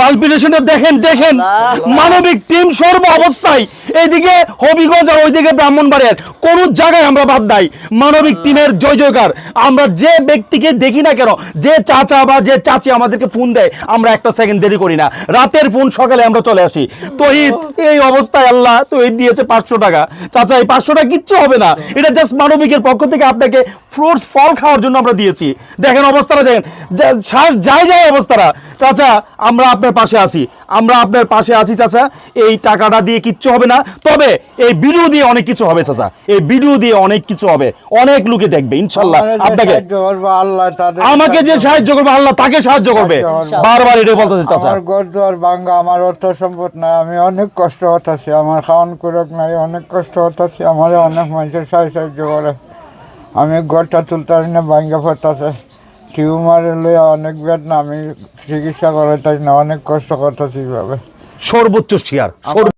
পালপিটেশনটা দেখেন দেখেন, মানবিক টিম সর্ব অবস্থায়, এইদিকে হবিগঞ্জ আর ওইদিকে ব্রাহ্মণবাড়িয়ার কোন জায়গায় আমরা বাদ নাই। মানবিক টিমের জয় জয়কার। আমরা যে ব্যক্তিকে দেখি না কেন, যে চাচা বা যে চাচি আমাদেরকে ফোন দেয়, আমরা একটা সেকেন্ড দেরি করি না, রাতের ফোন সকালে আমরা চলে আসি। তো এই অবস্থায় আল্লাহ তো এই দিয়েছে 500 টাকা। চাচা এই 500 টাকা কিচ্ছু হবে না, এটা জাস্ট মানবিকের পক্ষ থেকে আপনাকে ফ্রুটস ফল খাওয়ার জন্য আমরা দিয়েছি। দেখেন অবস্থাটা দেখেন, যাই যাই অবস্থাটা। চাচা আমরা আপনার পাশে আছি, আমরা আপনার পাশে আছি চাচা। এই টাকাটা দিয়ে কিচ্ছু হবে না, তবে এই ভিডিও দিয়ে অনেক কিছু হবে চাচা, এই ভিডিও দিয়ে অনেক কিছু হবে, অনেক লোকে দেখবে ইনশাল্লাহ। আপনাকে আমাকে যে সাহায্য করবে আল্লাহ তাকে সাহায্য করবে, বারবার এটা বলতেছে চাচা। আমার ঘর দুয়ার ভাঙ্গা, আমার অর্থ সম্পদ নাই, আমি অনেক কষ্ট হতাছি, আমার খাওয়ান কুরক নাই, অনেক কষ্ট হতাছি, আমার অনেক মানুষের সাহায্য করে, আমি ঘরটা তুলতে পারি না, ভাঙ্গা পড়তেছে, টিউমার লইয়া অনেক বেদনা, আমি চিকিৎসা করাইতেছি না, অনেক কষ্ট করতেছি এইভাবে। সর্বোচ্চ শেয়ার